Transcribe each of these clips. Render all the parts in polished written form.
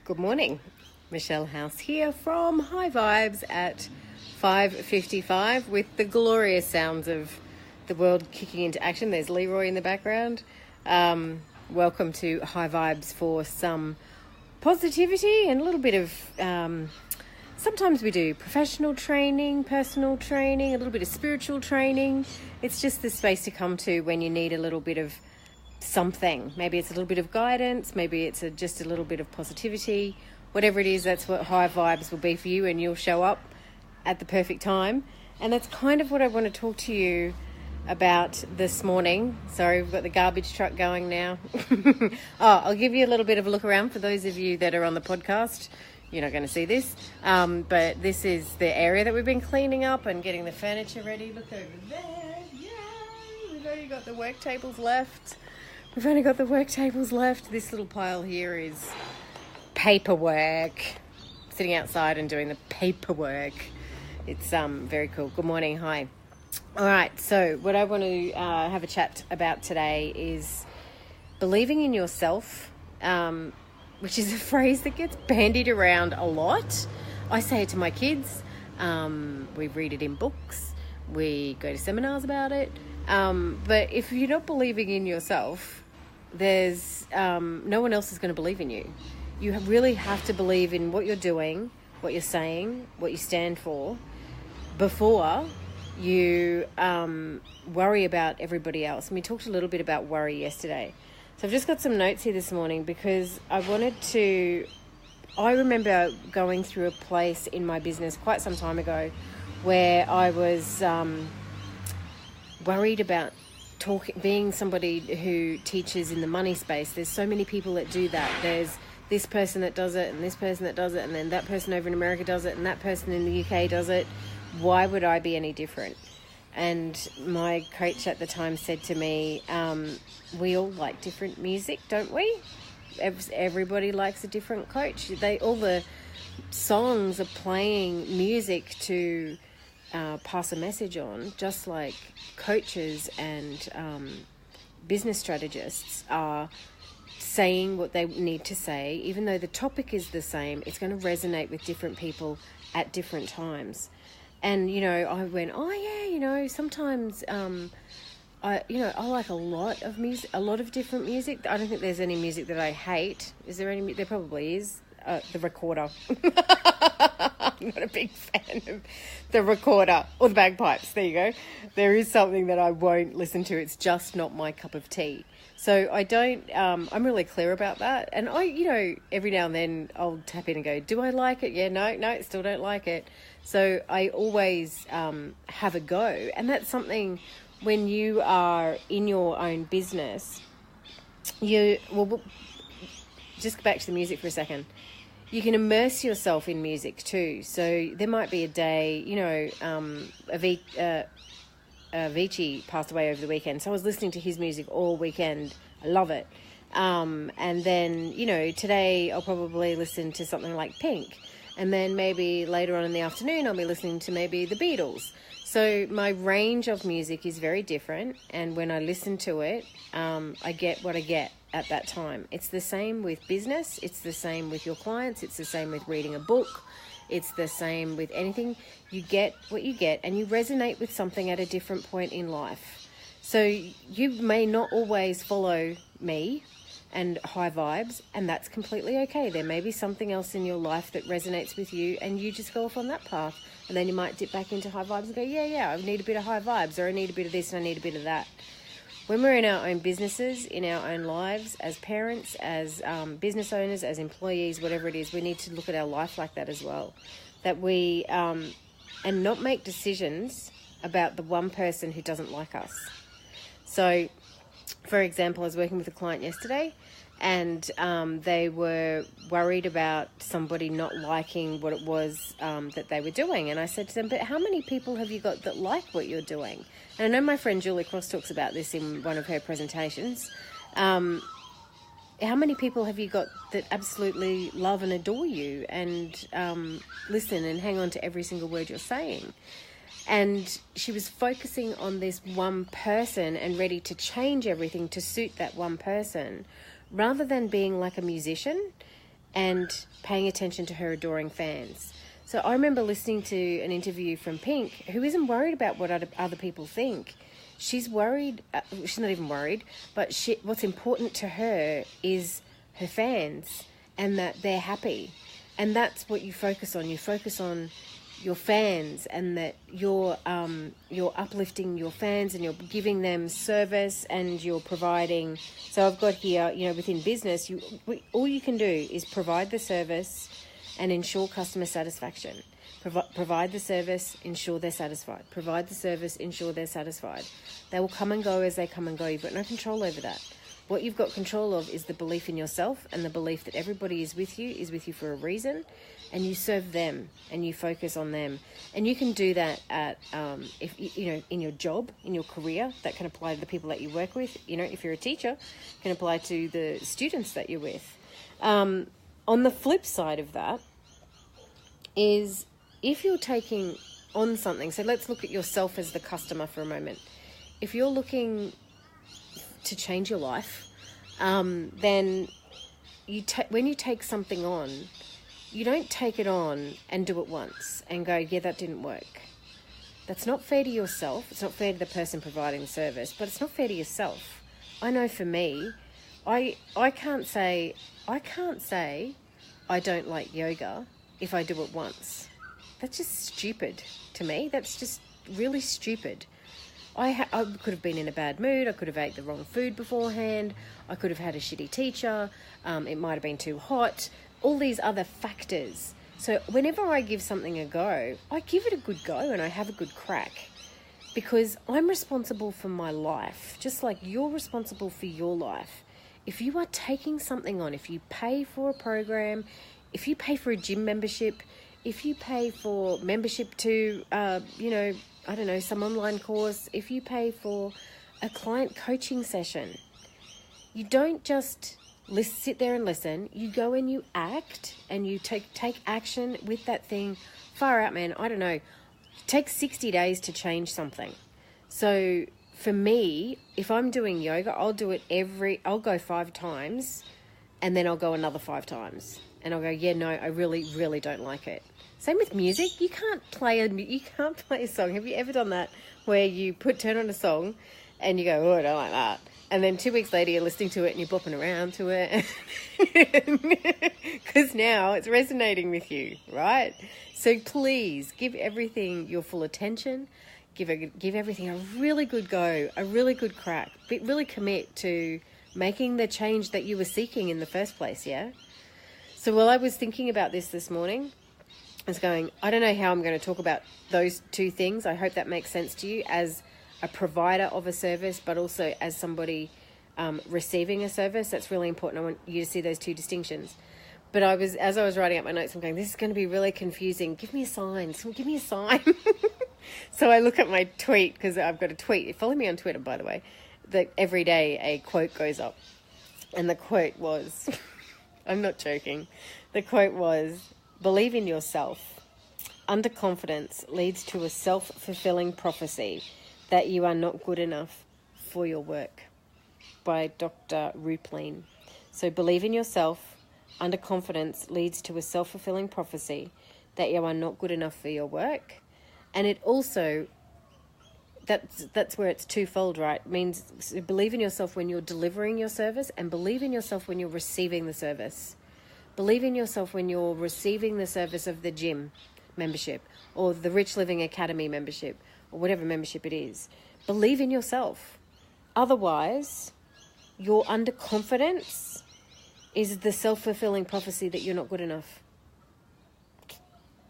Good morning. Michelle House here from High Vibes at 5:55 with the glorious sounds of the world kicking into action. There's Leroy in the background. Welcome to High Vibes for some positivity and a little bit of... sometimes we do professional training, personal training, a little bit of spiritual training. It's just the space to come to when you need a little bit of something. Maybe it's a little bit of guidance, maybe it's just a little bit of positivity. Whatever it is, that's what High Vibes will be for you, and you'll show up at the perfect time. And that's kind of what I want to talk to you about this morning. Sorry, we've got the garbage truck going now. I'll give you a little bit of a look around for those of you that are on the podcast. You're not going to see this, but this is the area that we've been cleaning up and getting the furniture ready. Look over there. Yay! We've only got the work tables left. This little pile here is paperwork. Sitting outside and doing the paperwork. It's very cool. Good morning. Hi. All right. So what I want to have a chat about today is believing in yourself, which is a phrase that gets bandied around a lot. I say it to my kids. We read it in books. We go to seminars about it. But if you're not believing in yourself, there's no one else is going to believe in you. You really have to believe in what you're doing, what you're saying, what you stand for, before you worry about everybody else. And we talked a little bit about worry yesterday. So I've just got some notes here this morning because I remember going through a place in my business quite some time ago where I was worried about being somebody who teaches in the money space. There's so many people that do that. There's this person that does it and this person that does it, and then that person over in America does it and that person in the UK does it. Why would I be any different? And my coach at the time said to me, we all like different music, don't we? Everybody likes a different coach. All the songs are playing music to pass a message on, just like coaches and business strategists are saying what they need to say. Even though the topic is the same, it's going to resonate with different people at different times. And, I went, sometimes, I like a lot of music, a lot of different music. I don't think there's any music that I hate. Is there any? There probably is. The recorder. I'm not a big fan of the recorder or the bagpipes. There you go. There is something that I won't listen to. It's just not my cup of tea. So I don't, I'm really clear about that. And every now and then I'll tap in and go, do I like it? Yeah, no, still don't like it. So I always have a go. And that's something when you are in your own business, just go back to the music for a second. You can immerse yourself in music too. So there might be a day, Avicii passed away over the weekend. So I was listening to his music all weekend. I love it. And then, today I'll probably listen to something like Pink. And then maybe later on in the afternoon, I'll be listening to maybe the Beatles. So my range of music is very different. And when I listen to it, I get what I get at that time. It's the same with business. It's the same with your clients. It's the same with reading a book. It's the same with anything. You get what you get, and you resonate with something at a different point in life. So you may not always follow me and High Vibes, and that's completely okay. There may be something else in your life that resonates with you, and you just go off on that path. And then you might dip back into High Vibes and go, yeah, I need a bit of High Vibes, or I need a bit of this and I need a bit of that. When we're in our own businesses, in our own lives, as parents, as business owners, as employees, whatever it is, we need to look at our life like that as well. That we, and not make decisions about the one person who doesn't like us. So, for example, I was working with a client yesterday, and they were worried about somebody not liking what it was that they were doing. And I said to them, but how many people have you got that like what you're doing? And I know my friend Julie Cross talks about this in one of her presentations. How many people have you got that absolutely love and adore you and listen and hang on to every single word you're saying? And she was focusing on this one person and ready to change everything to suit that one person, rather than being like a musician and paying attention to her adoring fans. So I remember listening to an interview from Pink, who isn't worried about what other people think. She's worried, she's not even worried, but what's important to her is her fans and that they're happy. And that's what you focus on. You focus on your fans, and that you're uplifting your fans, and you're giving them service, and you're providing. So I've got here, within business, all you can do is provide the service and ensure customer satisfaction. Provide the service, ensure they're satisfied. Provide the service, ensure they're satisfied. They will come and go as they come and go. You've got no control over that. What you've got control of is the belief in yourself, and the belief that everybody is with you for a reason, and you serve them and you focus on them. And you can do that at in your job, in your career. That can apply to the people that you work with. If you're a teacher, it can apply to the students that you're with. On the flip side of that is, if you're taking on something, so let's look at yourself as the customer for a moment. If you're looking to change your life, then when you take something on, you don't take it on and do it once and go, yeah, that didn't work. That's not fair to yourself. It's not fair to the person providing the service, but it's not fair to yourself. I know for me, I can't say I don't like yoga if I do it once. That's just stupid to me. That's just really stupid. I could have been in a bad mood. I could have ate the wrong food beforehand. I could have had a shitty teacher. It might have been too hot. All these other factors. So whenever I give something a go, I give it a good go and I have a good crack, because I'm responsible for my life, just like you're responsible for your life. If you are taking something on, if you pay for a program, if you pay for a gym membership, if you pay for membership to, some online course, if you pay for a client coaching session, you don't just sit there and listen. You go and you act, and you take action with that thing. Far out, man. I don't know. It takes 60 days to change something. So for me, if I'm doing yoga, I'll go 5 times, and then I'll go another 5 times. And I'll go, yeah, no, I really, really don't like it. Same with music. You can't play a song. Have you ever done that, where you turn on a song and you go, oh, I don't like that. And then 2 weeks later you're listening to it and you're bopping around to it because now it's resonating with you, right? So please give everything your full attention. Give everything a really good go, a really good crack. Really commit to making the change that you were seeking in the first place, yeah? So while I was thinking about this morning, I was going, I don't know how I'm going to talk about those 2 things. I hope that makes sense to you as a provider of a service, but also as somebody receiving a service. That's really important. I want you to see those 2 distinctions. But as I was writing up my notes, I'm going, this is going to be really confusing. Give me a sign. Give me a sign. So I look at my tweet, because I've got a tweet. Follow me on Twitter, by the way, that every day a quote goes up. And the quote was, I'm not joking. The quote was, believe in yourself. Underconfidence leads to a self-fulfilling prophecy that you are not good enough for your work, by Dr. Rupline. So believe in yourself. Underconfidence leads to a self-fulfilling prophecy that you are not good enough for your work. And it also, that's where it's twofold, right? It means believe in yourself when you're delivering your service, and believe in yourself when you're receiving the service. Believe in yourself when you're receiving the service of the gym membership, or the Rich Living Academy membership, or whatever membership it is. Believe in yourself. Otherwise, your underconfidence is the self-fulfilling prophecy that you're not good enough.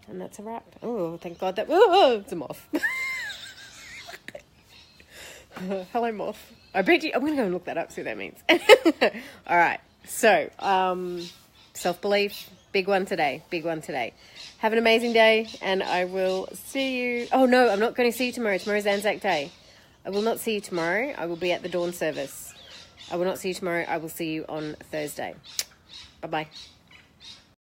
And that's a wrap. Oh, thank God it's a moth. Hello, moth. I bet you, I'm going to go and look that up, see what that means. All right. So, self-belief, big one today. Have an amazing day, and I will see you. Oh, no, I'm not going to see you tomorrow. Tomorrow's Anzac Day. I will not see you tomorrow. I will be at the dawn service. I will not see you tomorrow. I will see you on Thursday. Bye-bye.